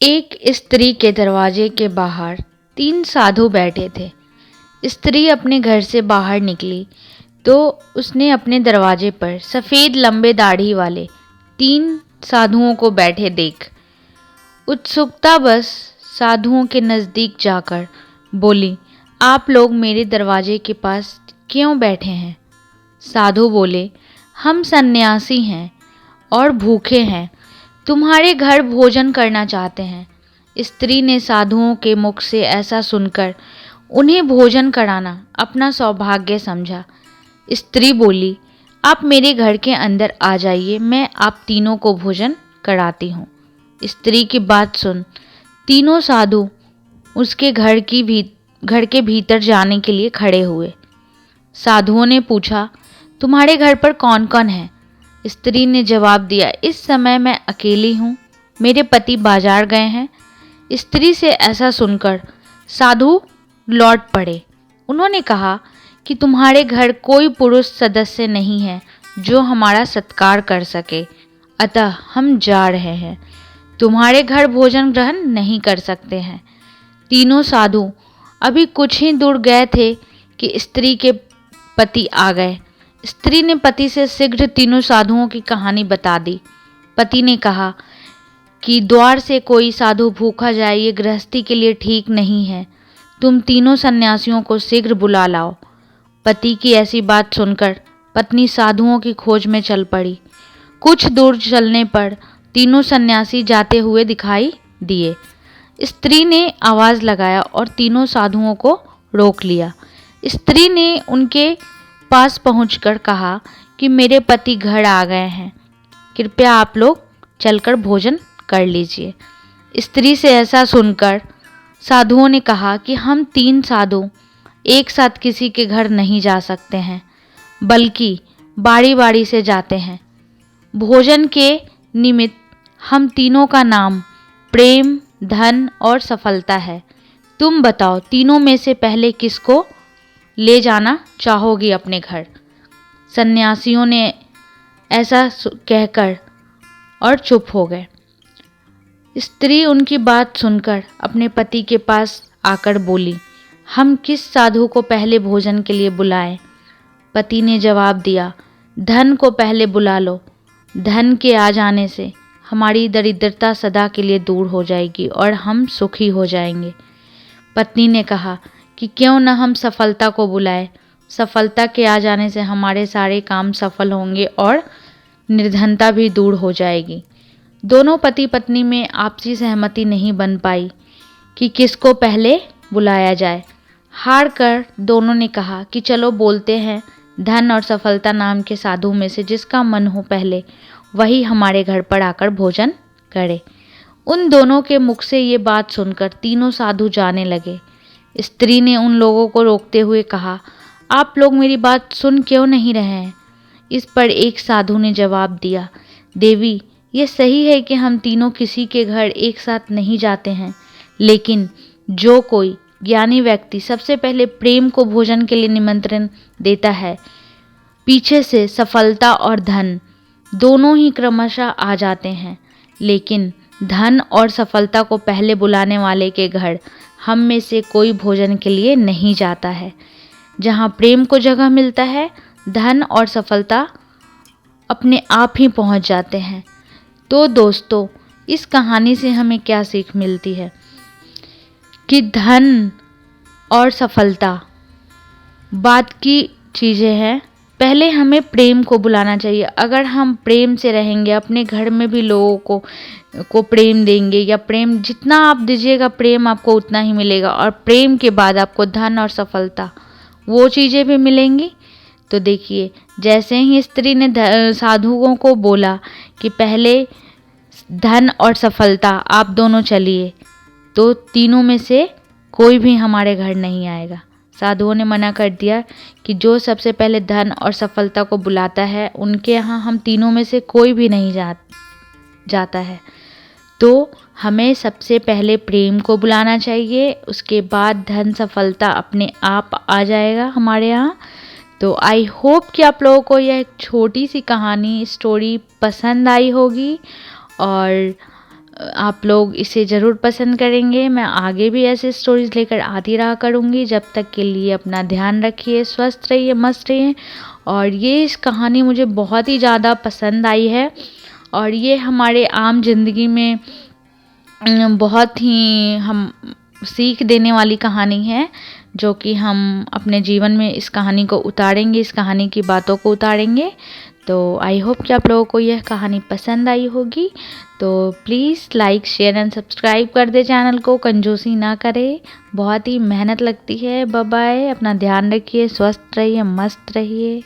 एक स्त्री के दरवाजे के बाहर 3 साधु बैठे थे। स्त्री अपने घर से बाहर निकली तो उसने अपने दरवाजे पर सफ़ेद लंबे दाढ़ी वाले 3 साधुओं को बैठे देख उत्सुकता बस साधुओं के नज़दीक जाकर बोली, आप लोग मेरे दरवाजे के पास क्यों बैठे हैं? साधु बोले, हम सन्यासी हैं और भूखे हैं, तुम्हारे घर भोजन करना चाहते हैं। स्त्री ने साधुओं के मुख से ऐसा सुनकर उन्हें भोजन कराना अपना सौभाग्य समझा। स्त्री बोली, आप मेरे घर के अंदर आ जाइए, मैं आप तीनों को भोजन कराती हूँ। स्त्री की बात सुन तीनों साधु उसके घर के भीतर जाने के लिए खड़े हुए। साधुओं ने पूछा, तुम्हारे घर पर कौन कौन है? स्त्री ने जवाब दिया, इस समय मैं अकेली हूँ, मेरे पति बाजार गए हैं। स्त्री से ऐसा सुनकर साधु लौट पड़े। उन्होंने कहा कि तुम्हारे घर कोई पुरुष सदस्य नहीं है जो हमारा सत्कार कर सके, अतः हम जा रहे हैं, तुम्हारे घर भोजन ग्रहण नहीं कर सकते हैं। तीनों साधु अभी कुछ ही दूर गए थे कि स्त्री के पति आ गए। स्त्री ने पति से शीघ्र तीनों साधुओं की कहानी बता दी। पति ने कहा कि द्वार से कोई साधु भूखा जाए ये गृहस्थी के लिए ठीक नहीं है, तुम तीनों सन्यासियों को शीघ्र बुला लाओ। पति की ऐसी बात सुनकर पत्नी साधुओं की खोज में चल पड़ी। कुछ दूर चलने पर तीनों सन्यासी जाते हुए दिखाई दिए। स्त्री ने आवाज़ लगाया और तीनों साधुओं को रोक लिया। स्त्री ने उनके पास पहुंचकर कहा कि मेरे पति घर आ गए हैं, कृपया आप लोग चलकर भोजन कर लीजिए। स्त्री से ऐसा सुनकर साधुओं ने कहा कि हम 3 साधु एक साथ किसी के घर नहीं जा सकते हैं, बल्कि बारी बारी से जाते हैं। भोजन के निमित्त हम तीनों का नाम प्रेम, धन और सफलता है। तुम बताओ, तीनों में से पहले किसको ले जाना चाहोगी अपने घर? सन्यासियों ने ऐसा कहकर और चुप हो गए। स्त्री उनकी बात सुनकर अपने पति के पास आकर बोली, हम किस साधु को पहले भोजन के लिए बुलाएं? पति ने जवाब दिया, धन को पहले बुला लो, धन के आ जाने से हमारी दरिद्रता सदा के लिए दूर हो जाएगी और हम सुखी हो जाएंगे। पत्नी ने कहा कि क्यों न हम सफलता को बुलाएं, सफलता के आ जाने से हमारे सारे काम सफल होंगे और निर्धनता भी दूर हो जाएगी। दोनों पति पत्नी में आपसी सहमति नहीं बन पाई कि किसको पहले बुलाया जाए। हार कर दोनों ने कहा कि चलो बोलते हैं, धन और सफलता नाम के साधु में से जिसका मन हो पहले वही हमारे घर पर आकर भोजन करे। उन दोनों के मुख से ये बात सुनकर तीनों साधु जाने लगे। स्त्री ने उन लोगों को रोकते हुए कहा, आप लोग मेरी बात सुन क्यों नहीं रहे हैं? इस पर एक साधु ने जवाब दिया, देवी, ये सही है कि हम तीनों किसी के घर एक साथ नहीं जाते हैं, लेकिन जो कोई ज्ञानी व्यक्ति सबसे पहले प्रेम को भोजन के लिए निमंत्रण देता है, पीछे से सफलता और धन दोनों ही क्रमशः आ जाते हैं। लेकिन धन और सफलता को पहले बुलाने वाले के घर हम में से कोई भोजन के लिए नहीं जाता है। जहाँ प्रेम को जगह मिलता है, धन और सफलता अपने आप ही पहुँच जाते हैं। तो दोस्तों, इस कहानी से हमें क्या सीख मिलती है कि धन और सफलता बात की चीज़ें हैं। पहले हमें प्रेम को बुलाना चाहिए। अगर हम प्रेम से रहेंगे, अपने घर में भी लोगों को प्रेम देंगे, या प्रेम जितना आप दीजिएगा प्रेम आपको उतना ही मिलेगा, और प्रेम के बाद आपको धन और सफलता वो चीज़ें भी मिलेंगी। तो देखिए, जैसे ही स्त्री ने साधुओं को बोला कि पहले धन और सफलता आप दोनों चलिए, तो तीनों में से कोई भी हमारे घर नहीं आएगा। साधुओं ने मना कर दिया कि जो सबसे पहले धन और सफलता को बुलाता है उनके यहाँ हम तीनों में से कोई भी नहीं जाता है। तो हमें सबसे पहले प्रेम को बुलाना चाहिए, उसके बाद धन सफलता अपने आप आ जाएगा हमारे यहाँ। तो आई होप कि आप लोगों को यह एक छोटी सी कहानी स्टोरी पसंद आई होगी, और आप लोग इसे ज़रूर पसंद करेंगे। मैं आगे भी ऐसे स्टोरीज़ लेकर आती रहा करूँगी। जब तक के लिए अपना ध्यान रखिए, स्वस्थ रहिए, मस्त रहिए। और ये इस कहानी मुझे बहुत ही ज़्यादा पसंद आई है और ये हमारे आम ज़िंदगी में बहुत ही हम सीख देने वाली कहानी है, जो कि हम अपने जीवन में इस कहानी को उतारेंगे, इस कहानी की बातों को उतारेंगे। तो आई होप कि आप लोगों को यह कहानी पसंद आई होगी। तो please like, share and subscribe कर दे चैनल को, कंजूसी ना करें, बहुत ही मेहनत लगती है। बाय बाय, अपना ध्यान रखिए, स्वस्थ रहिए, मस्त रहिए।